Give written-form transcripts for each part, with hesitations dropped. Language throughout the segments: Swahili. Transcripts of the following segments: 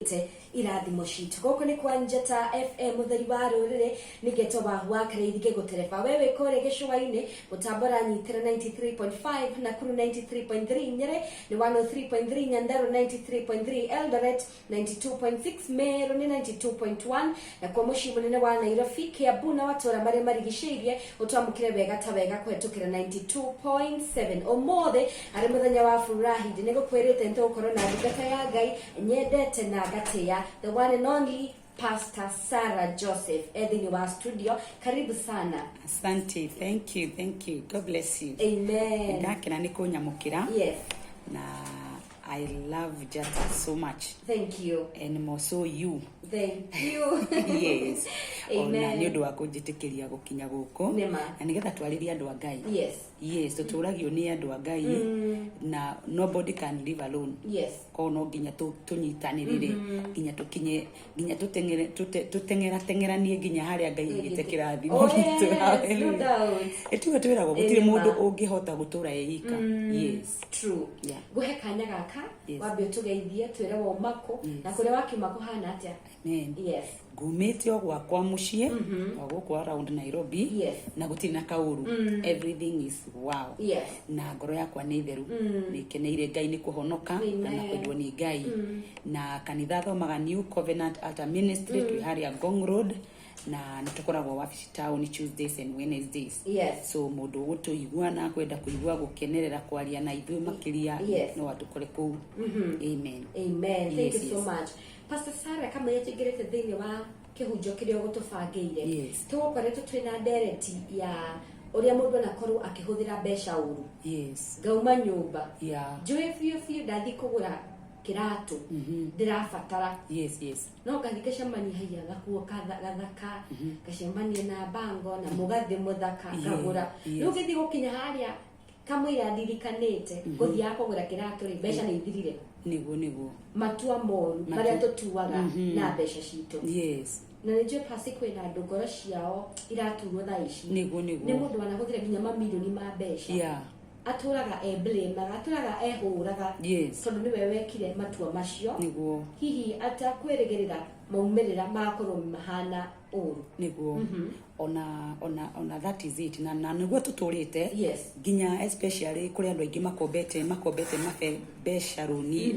tukwite irathimo citu goko ni kwa Njata FM utheri wa rurire nigeto bahwa kareithike gutereba wewe kore gicwaine mutambora nyitira 93.5 na kuru 93.3 Nyeri ni 103.3 Nyandarua 93.3 Eldoret 92.6 Meru ni 92.1 na kwa mushi munene wa Nairobi Kiambu na watora mari marigiceirie utwamukire wega ta wega kwetukira 92.7 omothe ari muthenya wa furahi ndinego kwirite nto korona ndugata ya Ngai nyendete na gatia the one and only Pastor Sarah Joseph Edini wa studio. Karibu sana. Asante. Thank you. God bless you. Amen. Ndakena niko nyamukira. Yes. Na I love Jata so much. Thank you. And more so you. Thank you. Yes. Amen. Ona ni undu wa kunjitikiria gukinya guku. Na nigetha twaririe andu a Ngai. Yes. Yes, tuturagio ni andu a Ngai na nobody can live alone. Yes. Ko no nginya tunyitanirire nginya tukinye nginya tutengeranie nginya haria Ngai igite kirathimo gitu. Hallelujah. Etuwe twiragwo gutire mundu ungihota gutura yika. Yes. True. Yeah. Guhe kanya gaka wambe tugeithie twire wo mako na kure wakimako hana atia. Amen. Yes. Gumite ogwa kwa mushie ogwo around Nairobi. Yes. Na gutiri na kauru. Everything is wow. Yes. Na ngoro yakwa ni theru nikeneire Ngai ni kuhonoka na kwendwo ni Ngai na kanitha thomaga New Covenant Altar Ministry twi haria Ngong Road na nitukoragwo wabici town Tuesdays and Wednesdays. Yes. So mundu gutuigua na kwenda kuigua gukenerera kwaria na ithuĩ makiria no watukore kuu. Amen. Amen. Thank you so much. Pastor Sarah kama yetigirete thini wa kihunjo kirio gutubangeire tukoretwo twina ndereti ya uria mundu anakorwo akihuthira mbeca uru. Yes. Gauma nyumba. Yeah. Joe fio ndathi kugura kiratu ndirabatara. Yes. No kathikesha mani haya gakuo gathaka kashembanie na bango na mugathi muthaka kagura rugithi gukinya haria kamwira ndirikanite guthi yako gura kiratu ri mbeca ni ithirire niguo matua moru maria tutuaga na mbeca citu. Yes. Na nje pasi kwina ndogoro ciao iraturwo tha ici niguo ni mundu wanahuthira nginya mamilioni ma mbeca. Yeah. Aturaga blame aturaga huraga. Yes. Tondu ni wewe kire matua macio niguo hihi atakweregerera maumerera makorwo mahana uru niguo ona that is it na niguo tuturite yes ginya especially kuri andu aingi makombete mabe mbeca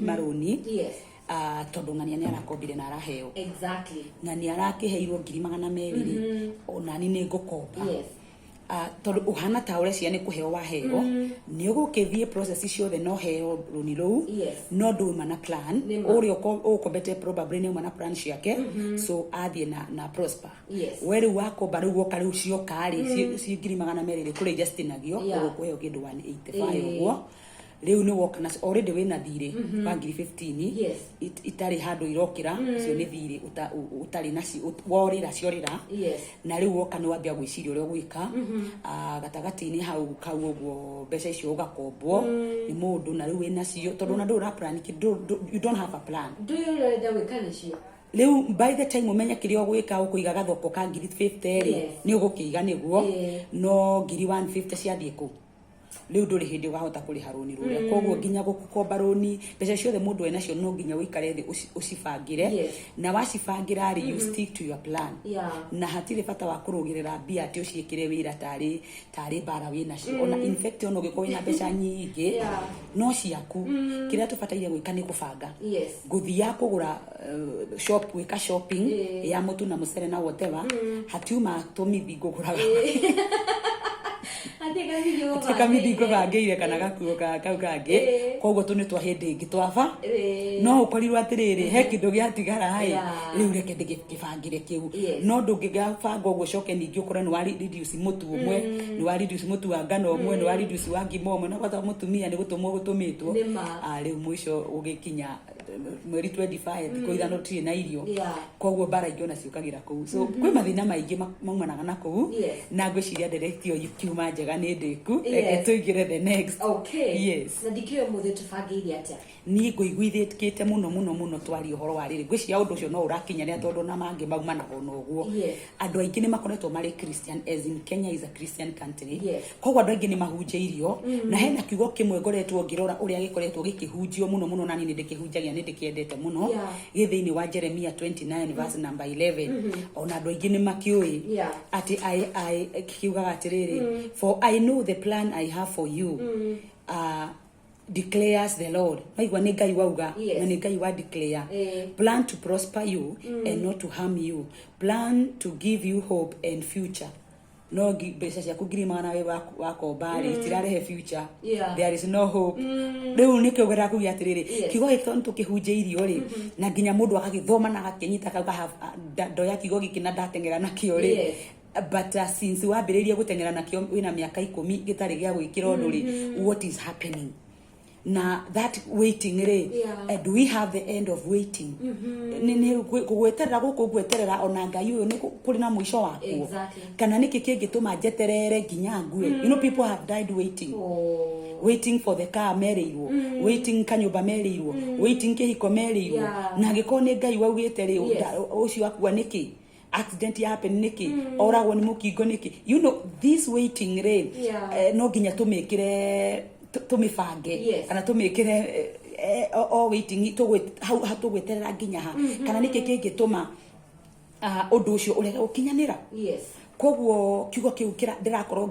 maroni yes tondu ng'ania ni arakombire na araheo exactly ng'ania arakiheirwo 200,000 ona ni ngukomba yes tondu uhana ta ure cia ni kuheo waheo ni ugukithie process ciothe no heo runi ru no do mana plan uri ukombete probably ni mana plan ciake so athie na prosper weri wako baru woka ru cio kari ci 200,000 kuri justinagio ugukuheo kindu 185 uguo riu ni woka na already wina thire wa 15 itari handu irokira cio ni thire utari nacio worira ciorira na riu woka ni wambia gwiciria uria gwika gatagati ni hau kau uguo mbeca icio ugakombwo ni mundu na riu wina cio tondu na ndura plan you don't have a plan do you know that we can cio riu by the time umenya kirio gwika ukuiga gathoko ka 50 ni ugukiiga niguo no 150 ciathie ku riu nduri hindi ugahota kuriha runi ruria koguo nginya gukomba runi mbeca ciothe mundu ena cio no nginya wikare thi ucibangire na wacibangira ri you stick to your plan na hatire bata wa kurugirira bia ati uciikire wira tari bara wina cio ona in fact ono giko wina mbeca nyingi no ciaku kiria tubataire gwika ni kubanga nguthi ya kugura shop gwika shopping ya mutu na mucere na whatever hatiuma tumithi nguguraga Kamithi bangeire kana gakuo kau kangi koguo tu ni twa hindi ngi twaba no ukorirwo atiriri he kindu giatigara hai riu reke ndigibangire kiu no ndungigabanga uguo coke ningi ukore ni wari reduce mutu umwe ni wari reduce mutu wa ngano umwe ni wari reduce wa ngimo umwe no kwata mutumia ni gutumitwo riu mwisho ugikinya mweri 25 ko ithano tiri na irio koguo bara ingiona ciukagira kuu so kwi mathina maingi maumanaga na kuu na ngwiciria directio kiuma njega ni ndiku reke tuigire the next na dikio muthe tubangiire atia ni nguiguithikite muno twari uhoro wa riri ngwiciria undu ucio no urakinya ria tondu na mangi maumana hono uguo andu aingi ni makoretwo mari Christian as in Kenya is a Christian country koguo andu aingi ni mahunjeirio na hena kiugo kimwe ngoretwo ngirora uria gikoretwo gikihunjio muno na ni ndikihunjagia na ndikiendete muno githiini wa Jeremiah 29 verse number 11 ona andu aingi ni makiui ati I kiugaga atiriri for I know the plan I have for you declares the Lord. Maigwa ni Ngai wauga na ni Ngai wa declare plan to prosper you and not to harm you, plan to give you hope and future. No mbeca ciaku ngiri magana we wako bari tirarehe future, there is no hope. Riu nikio gwera kugia atiriri kiugo gikito ntukihunjiirio ri na nginya mundu agagithoma na agakinyita kauga ndoya kiugo giki na ndatengera nakio ri but since wambiririe gutengera nakio wina miaka 10 gitari gia gwikira undu ri what is happening na that waiting re do we have the end of waiting ni kugweterera guku gweterera ona Ngai uyu ni kuri na mwisho wako kana niki kingituma njeterere nginya ngue you know people have died waiting waiting for the car merirwo waiting kanyumba merirwo waiting kihiko merirwo na giko ni Ngai waugite ri ucio akua niki accident happen niki oragwo ni mukingo niki you know this waiting re no nginya tumikire tumifange kana tumikire waiting hatugweterera nginya ha kana niki kingituma undu ucio urega ukinyanira koguo kiugo kiu ndirakorwo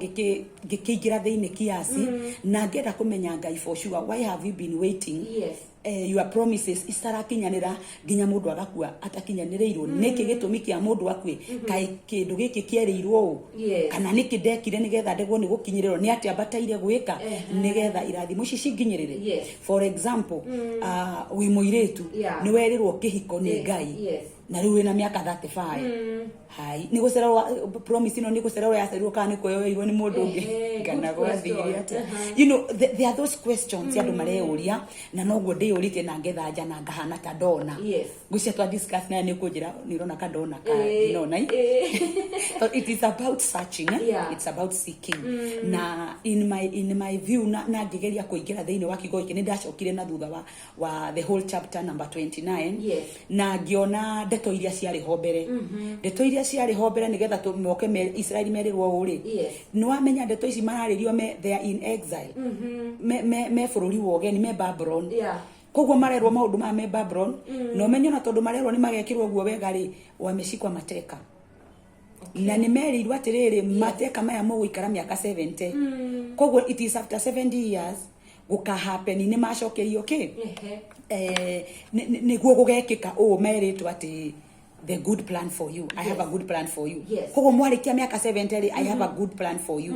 ngikingira thiini kiasi na ngenda kumenya Ngai for sure why have you been waiting your promises istarakinyanira nginya mundu agakua atakinyanirirwo niki gitumi kia mundu akui kai kindu giki kierirwo kana niki ndekire nigetha ndegwo ni gukinyirirwo ni ati abataire gwika nigetha irathimo ici cinginyirire for example wi muiretu ni werirwo kihiko ni Ngai na riu wina miaka 35 hai ni gucererwo promise no ni gucererwo yacerirwo kana ni kuyoirwo ni mundu ungi kana gwathiria ata you know there are those questions andu mareuria na noguo ndiurite na ngethanja na ngahana ta ndona gucia twa discuss na ni kunjira ni rona ka ndona ka ndona so it is about searching it's about seeking na in my view na ngigeria kuingira thiini wa kigo iki ni ndacokire na thutha wa the whole chapter number 29 na ngiona ndeto iria ciari ho mbere ndeto iria ciari ho mbere nigetha tumoke Israeli merirwo uri ni wamenya ndeto ici mararirio they are in exile me bururi wo geni me Babylon koguo marerwo maundu ma me Babylon no menyo na tondu marerwo ni magekirwo guo wega ri wameshikwa mateka na ni merirwo atiriri mateka maya mo guikara miaka 70 koguo it is after 70 years guka happen ni macokerio ni guo gugekika meritwo ati the good plan for you I have a good plan for you koguo mwarikia miaka 70 I have a good plan for you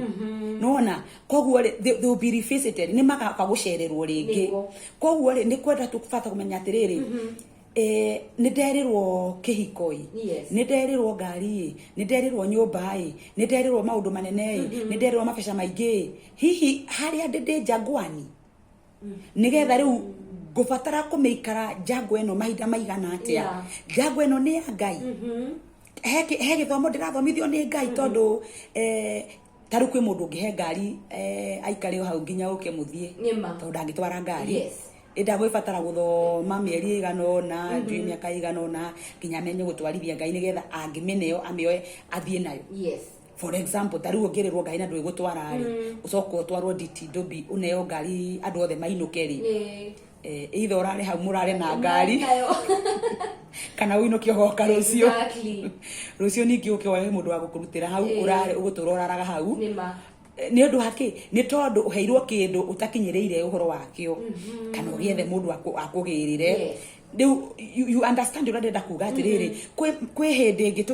nona koguo they will be revisited ni magaka gucererwo ringi koguo ni kwenda tukufata kumenya atiriri ni nderirwo kihikoi ni nderirwo ngari ni nderirwo nyumba ni nderirwo maundu manene ni nderirwo mabesha maingi hihi haria ndi jangwani nigetha riu gufatara kumeikara jangwa eno mahinda maigana atia jangwa eno ni ya Ngai he githomo ndirathomithio ni Ngai tondu taru kwi mundu ngihe ngari aikare hau nginya uke muthie tondu ndangitwara ngari enda gwifatara guthoma mieri igano na miaka igano na nginya menye gutwarithia Ngai nigetha angimeneo amioe athie nayo for example taru ongererwo Ngai na ndwe gutwara ri ucoko twarwo DTW uneo ngari andu othe mainukeri either urare hau murare na ngari kana winukio hoka rucio rucio ningi ukiwa mundu wa gukurutira hau urare ugutura uraraga hau ni undu haki ni tondu uheirwo kindu utakinyireire uhoro wakio kana ugiethe mundu akugirire you understand ura ndenda kuga atiriri kwi hindi ngi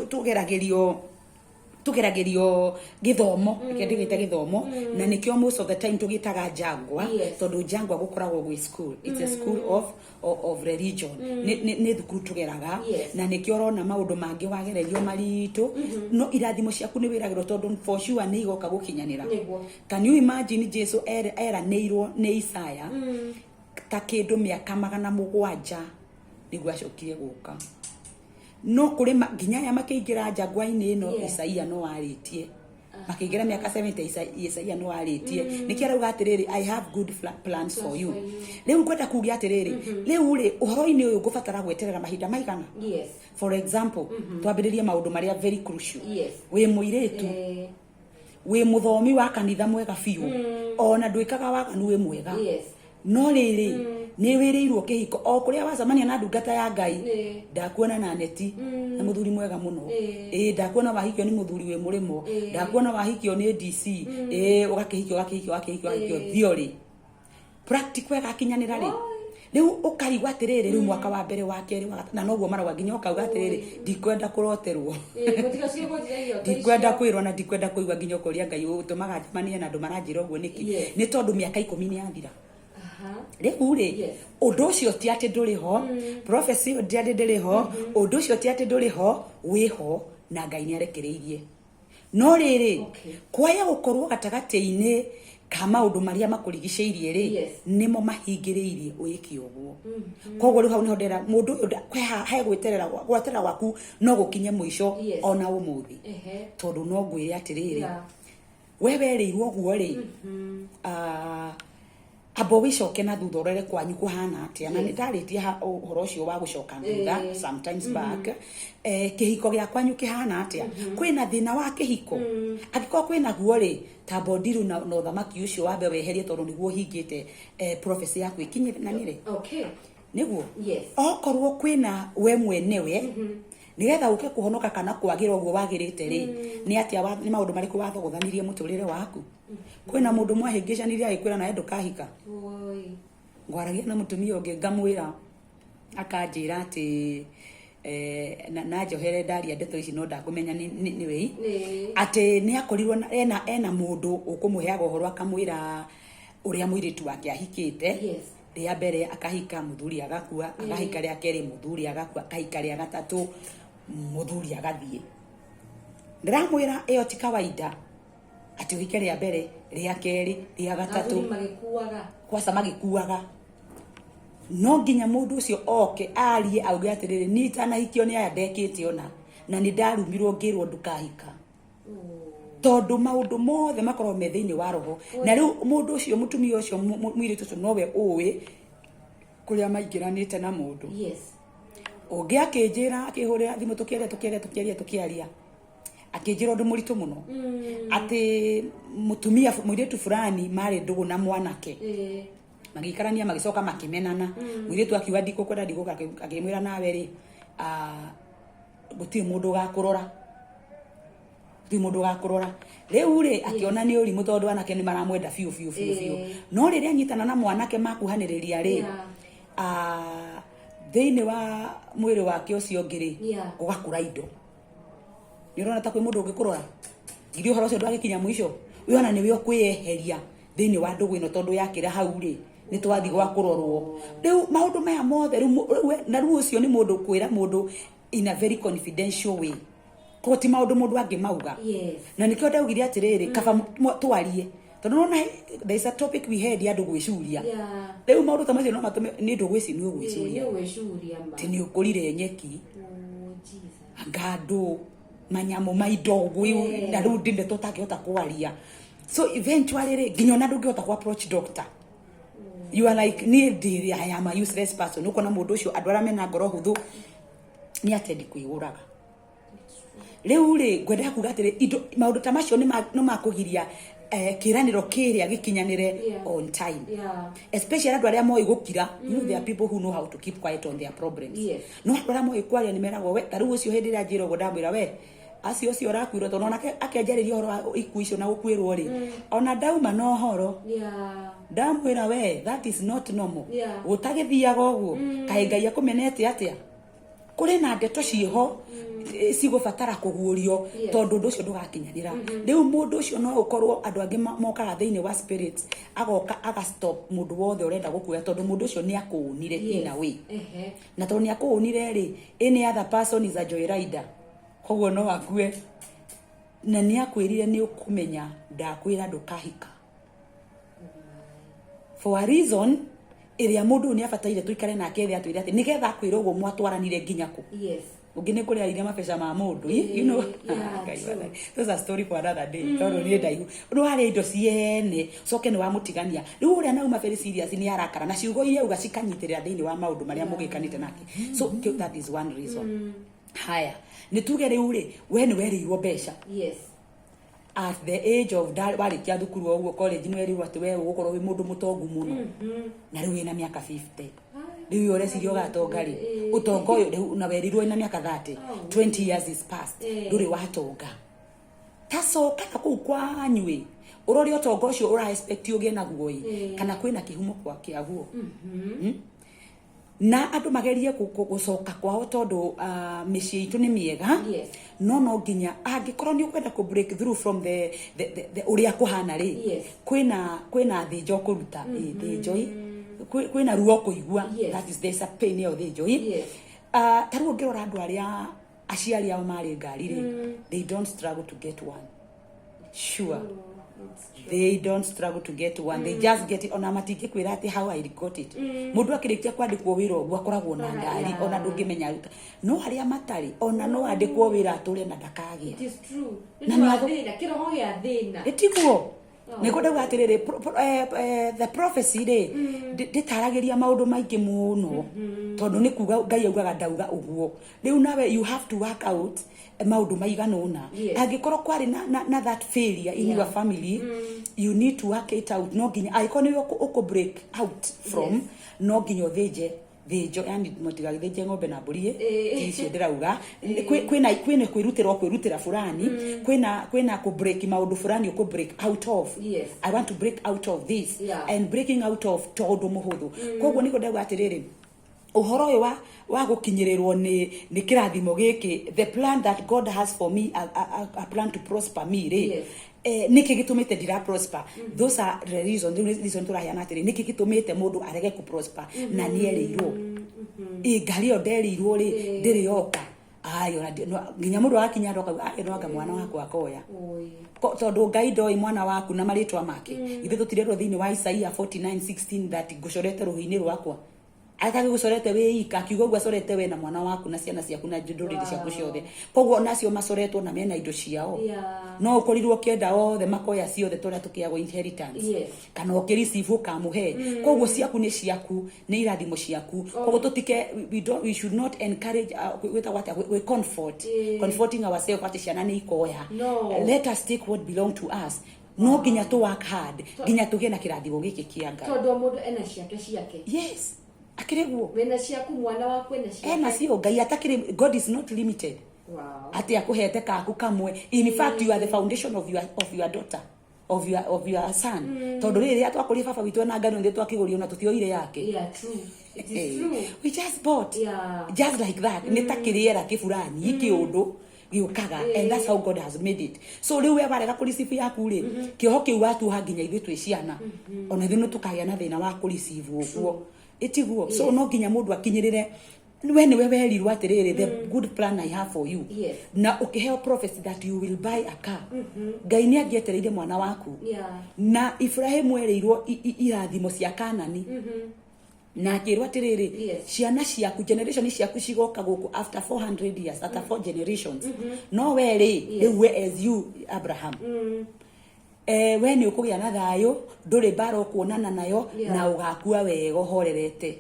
tugeragerio githomo ikendigite githomo na nikio most of the time tugitaga jangwa tondu jangwa gukoragwo gwi school it's a school of religion ni thukuru tugeraga na nikio rona maundu mangi wagererio maritu no irathimo ciaku ni wiragiro tondu for sure ni igoka gukinyanira can you imagine Jesus era neirwo ni Isaya ta kindu miaka 700 niguo acokire guka no kuri nginya ya makiingira jangwa-ini no Isaia no aritie makiingira miaka 70 Isaia no aritie nikiarauga atiriri I have good plans for you riu kwenda kugia atiriri riu ri uhoro-ini uyu ngubatara gweterera mahinda maigana for example twambiririe maundu maria very crucial wi muiretu wi muthomi wa kanitha mwega fiu ona ndwikaga waganu wi mwega no riri ni wirirwo kihiko o kuria wacamania na ndungata ya Ngai ndakuona na neti na muthuri mwega muno ndakuona wahikio ni muthuri we murimo ndakuona wahikio ni DC ugakihikio theory practical gakinyanira ri riu ukarigwa atiriri riu mwaka wa mbere wa keri na noguo maragwa nginya ukauga atiriri ndikwenda kuroterwo ndikwenda kwirwo na ndikwenda kuigwa nginya kuria Ngai utumaga njamanie na andu maranjira uguo niki ni tondu miaka 10 ni yathira riu ri undu ucio ti ati nduri ho prophecy ndiandi ndiri ho undu ucio ti ati nduri ho wiho na Ngai ni arekereirie no riri kwaya gukorwo gatagati-ini ka maundu maria makurigiceirie ri nimo mahingiriirie wiki uguo koguo riu hau niho ndera mundu he gweterera gwaku no gukinye mwisho ona umuthi tondu no ngwire atiriri wewe rirwo guo ri abo wicoke na thutha urere kwanyu kuhana atia na ndaritie uhoro ucio wa gucoka thutha sometimes back kihiko gya kwanyu kihana atia kwina thina wa kihiko angiko kwina guo ri tabodiru na uthamaki ucio wambe weherie tondu niguo hingite prophecy yaku ikinye na nire niguo okorwo kwina we mwenewe nigetha uke kuhonoka kana kwagira uguo wagirite ri ni atia ni maundu mariku wathogothanirie muturire waku kwina mundu mwahingicanirie agikwira na endu kahika ngwaragia na mutumia ungi ngamwira akanjira ati na njohere ndaria ndeto ici no ndakumenya ni wei ati ni akorirwo ena mundu ukumuheaga uhoro akamwira uria mwiritu wake ahikite ria mbere akahika muthuri agakua akahika ria keri muthuri agakua akahika ria gatatu muthuri agathie ndiramwira iyo ti kawaida ati uhike ria mbere ria keri ria gatatu kwasa magikuaga no nginya mundu ucio oke arie auge atiriri ni tanahikio ni aya ndekite ona na ni ndarumirwo ngirwo ndukahika tondu maundu mothe makorwo me thiini wa roho na riu mundu ucio mutumia ucio mwiritu ucio nowe uwi kuria maingiranite na mundu ungi akinjira akihurira thimu tukiaria akinjira undu muritu muno ati mutumia mwiritu fulani mari ndugu na mwanake magikarania magicoka makimenana mwiritu akiwa ndiko kwenda ndiko akimwira nawe ri guti mundu gakurora riu ri akiona ni urimu tondu anake ni maramwenda fiu no riri anyitana na mwanake makuhaniriria ri thiini wa mwiri wake ucio ngiri ugakura indo ni urona ta kwi mundu ungikurora ngiri uhoro ucio ndwagikinya mwisho wiona ni we ukweheria thiini wa ndugu ino tondu yakira hau ri ni twathi gwa kurorwo riu maundu maya mothe na riu ucio ni mundu kwira mundu in a very confidential way ko ti maundu mundu angimauga na nikio ndaugire atiriri kaba twarie tondu nona there is a topic we had ya ndugu gwicuria riu maundu ta macio no matume ni ndugu ici ni ugwicuria ti ni ukurire nyeki ngadu manyamu maidogo na riu ndinde tutangihota kwaria so eventually ri nginya na ndungihota ku approach doctor you are like ni I am a useless person uko na mundu ucio andwara mena ngoro huthu ni atendi kuiguraga riu ri ngwenda kuga atiri indo maundu ta macio no makugiria kiraniro kiria gikinyanire on time especially andu aria moi gukira you know there are people who know how to keep quiet on their problems no andu aria moi kwaria ni meragwo we taru ucio hindi ria njiro ndamwira we acio cio rakwiro tondu ona akenjariria horo iku icio na gukwirwo ri ona dauma no horo ndamwira we that is not normal utagithiaga uguo kai Ngai akumenete atia kuri na ndeto ciho cigubatara kugurio tondu ndu ucio ndugakinyanira riu mundu ucio no ukorwo andu angi mokaga thiini wa spirit agoka aga stop mundu wothe urenda gukuya tondu mundu ucio ni akuunire in a way na tondu ni akuunire ri any other person is a joyrider koguo no akue na ni akwirire ni ukumenya ndakwira ndukahika for a reason iria mundu ni abataire tuikare nake thi atwire ati nigetha akwira uguo mwatwaranire nginya ku ugine kuri aire mabesha ma mundu you know that's a story for another day tondu ni ndaihu ndo hari indo ciene coke ni wa mutigania riu uria na uma very serious ni arakara na ciugo iria uga cikanyitirira thiini wa maundu maria mugikanite nake so that is one reason haya ni tuge riu ri we ni werirwo besha at the age of warikia thukuru oguo college no erirwo ati we ugukorwo wi mundu mutongu muno na riu ina miaka 50 riu ureciria ugatongari utongo uyu riu na werirwo ina miaka 30 20 years is past nduri watonga tacoka na kuu kwanyui urori utongo ucio ura expect ugie naguo kana kwina kihumo kwa kiaguo na andu magerie gucoka kwao tondu micii itu ni miega no nginya angikorwo ni ukwenda ku break through from the uria kuhana ri kwina thinjo kuruta thinjo kwina ruo kuigua that is there's a pain of thinjo taru ngirora andu aria aciari ao mari ngari ri they don't struggle to get one sure they don't struggle to get one they just get it ona matingi kwira ati how I got it mundu akirikia kwandikwo wira ogwo akoragwo na ngari ona ndungimenya ruta no aria matari ona no andikwo wira aturi na ndakagi it is true na thina kiroho gia thina etiguo niko ndauga atiriri the prophecy ri nditaragiria maundu maingi muno tondu ni kuga ngai augaga ndauga uguo riu nawe you have to work out maundu maiganona angikorwo kwari na that failure in your family you need to work it out no ginya aiko ni uko break out from no ginya thinjo yani motiga thinje ngombe na mburi icio ndirauga kwina kwirutira fulani kwina ku break maundu fulani uko break out of I want to break out of this and breaking out of tondu muhuthu koguo niko ndauga atiriri uhoro uyu wa gukinyirirwo ni kirathimo giki the plan that God has for me a plan to prosper me ri niki gitumite ndira prosper those are the reason turahana atiri niki gitumite mundu arege ku prosper na nierirwo ngari onderirwo ri ndiri yoka ayo nginya mundu akinya ndoka no anga mwana wako akoya tondu ngai ndoi mwana waku na maritwa make ithe tutirerwo thiini wa Isaia 49:16 that gucorete ruhini rwakwa akage gucorete we ika kiugo gucorete we na mwana waku na ciana ciaku na nduriri ciaku ciothe koguo nacio macoretwo na mena indo ciao no ukorirwo kienda othe makoya ciothe toria tukiagwo inheritance kana ukirisivu kamuhe koguo ciaku ni ciaku ni irathimo ciaku koguo tutike we should not encourage we comforting ourselves ati ciana ni ikoya let us take what belong to us no ginya to work hard ginya tugie na kirathimo giki kia Ngai tondu mundu ena ciake yes akiriguo wena ciaku mwana waku ena ciake ena cio Ngai atakiri God is not limited ati akuhete kaku kamwe in fact you are the foundation of your daughter of your son tondu riri atwakuri baba witu na ngano ndi twakigurio na tutioire yake true it is true we just bought just like that nitakiriera kifurani ikiundu giukaga and that's how God has made it so riu we barega kurisifu yaku ri kiho kiu watu hanginya ithu twi ciana ona thinu tukagya na thina wa kurisifu uguo etiguo so no ginya mundu akinyirire we ni we werirwo atiriri the good plan I have for you na ukiheo prophecy that you will buy a car Ngai ni angietereire mwana waku na Ibrahim werirwo irathimo cia Kanani na kirwa atiriri ciana ciaku generation ciaku cigoka guku after 400 years after 4 generations no we ri as you Abraham we ni ukugia na thayo nduri baro kuonana nayo na ugakua wega horerete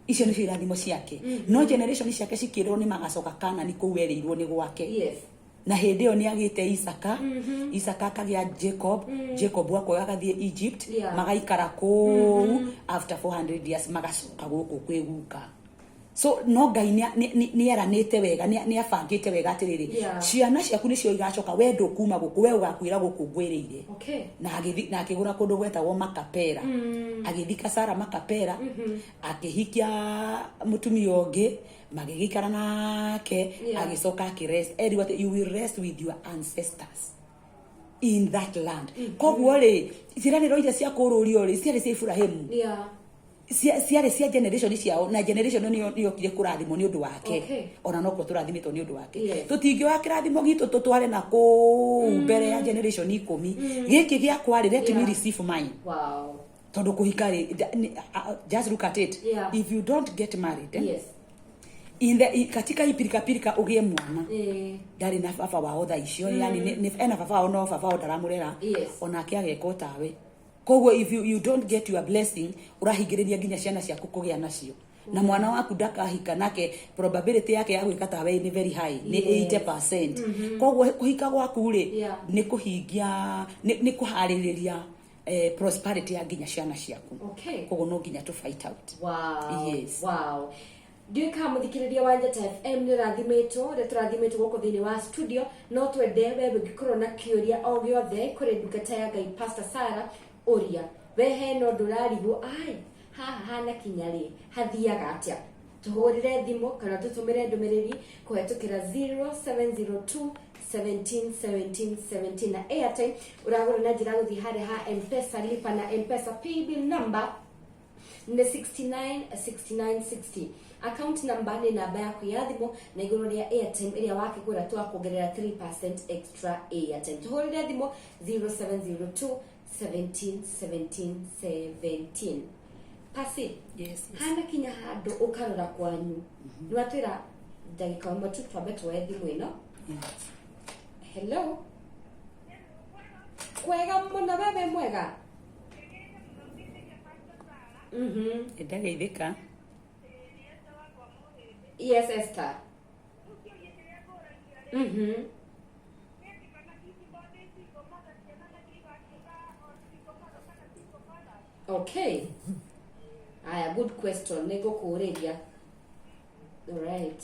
icio ni irathimo ciake no generation ciake cikirwo ni magacoka Kanani ku werirwo ni gwake na hindi yo ni agite Isaka akagia Jacob wako agathie Egypt magaikara ku after 400 years magacoka guku kwiguka so no Ngai ni eranite wega ni abangite wega atiriri ciana ciaku nicio igacoka we ndukuma guku we ugakwira guku ngwiriire na akigura kundu gwetagwo Makapera agithika Sara Makapera akihikia mutumia ungi magigikara nake agicoka akirest you will rest with your ancestors in that land koguo ri ciraniro iria cia kururio ri ciari cia Ibrahim ciari cia generation ciao na generation niyo kire kurathimo ni undu wake ona no ko turathimitwo ni undu wake tutingioa kirathimo gitu tutware na ku mbere ya generation 10 giki gia kwari let me receive mine tondu kuhikari just look at it if you don't get married in the katika ipirika ugie mwana ndari na baba wao tha icio yani ena baba wao no baba wao ndaramurera ona akiageka tawe koguo if you don't get your blessing urahingiriria nginya ciana ciaku kugia nacio na mwana waku ndakahika nake probability yake ya gwika tawe ni very high ni 80%. Koguo kuhika gwaku ri ni kuhingia ni kuhaririria prosperity ya nginya ciana ciaku. Koguo no nginya to fight out. Wow. Yes. Wow. Duka muthikiriria wa Njata FM ni rathimetwo retrathimetwo goko thini wa studio no twende wewe gikorwo na kiuria o giothe kuri ndungata ya Ngai Pastor Sarah uria wehe no ndurarigwo ai hana kinyari hathiaga atia tuhurire thimo kana tutumire ndumiriri kuhetukira 0702 17 na airtime uragura na njira guthi hare ha M-Pesa lipa na M-Pesa paybill number ni 696960 account number ni namba yaku ya thimu na iguru ria airtime iria wakigura twakuongerera 3% extra airtime tuhurire thimu 0702 17 Pasi. Yes. Hana kinya handu ukarora kwanyu ni watwira ndagika mbatu twabe twethe mwino. Hello. Kwega muna bebe mwega. Ndageithika. Yes, Esther. Okay. Good question. Nego kuureria. All right.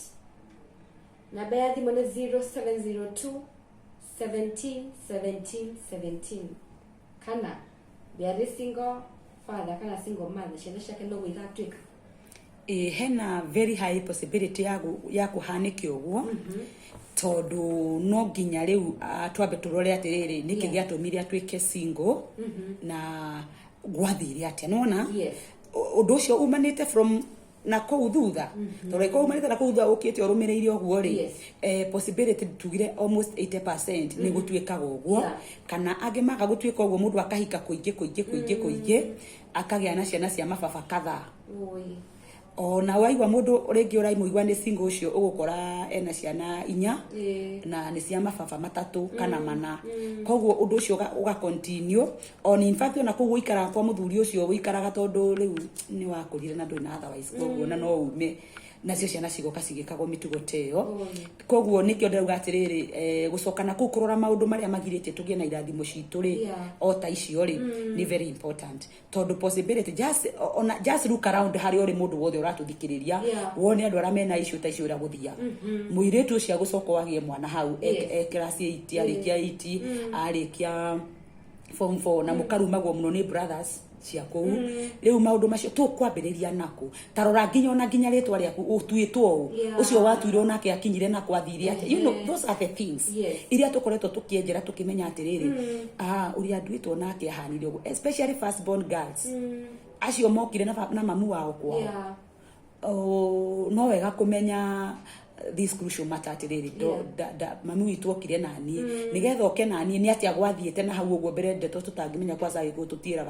Namba ya thimu ni 0702 17 kana biari single father kana single mother ciana ciake no igatuika hena very high possibility ya kuhanikio guo tondu no nginya riu twambe turore atiriri niki giatumire atuike single na gwathire atia nona undu ucio umanite from na kou thutha tore kou umanite na kou thutha ukite urumireire oguo ri possibility tugire almost 80% ni gutuika oguo kana angimaga gutuika oguo mundu akahika kuingi akagĩa na ciana cia mababa kadhaa ona waigwa mundu ringi uraimuigwa ni single ucio ugukora ena ciana 4 na ni cia mababa 3 kana 4 koguo undu ucio uga continue on in fact ona koguo ikara kwa muthuri ucio wikaraga tondu riu ni wakurire na ndwina otherwise koguo na no ume nacio ciana cigoka cigikagwo mitugo teo koguo nikio ndauga atiriri gucokana ku kurora maundu maria magiritie tugie na irathimo citu ri o ta icio ri ni very important tondu possibility just look around hari ori mundu wothe uratuthikiriria wone andu aramena icio ta icio ira guthia muiretu ucio gucoka wagie mwana hau class 8 arikia 8 arikia form 4 na mukarumagwo muno ni brothers cia kou riu maundu macio tukwambiriria nako tarora nginya ritwa riaku utuitwo ucio watuirwo nake akinyire na kwathire ati you know those are the things iria tukoretwo tukienjera tukimenya atiriri uria nduitwo nake ahanire uguo especially first born girls acio mokire na mamu wao kwao no wega kumenya this crucial matter atiriri mami witu okire nani nigetha oke nani ni atia gwathiete na hau uguo mbere ndeto tutangimenya kwa sai gututira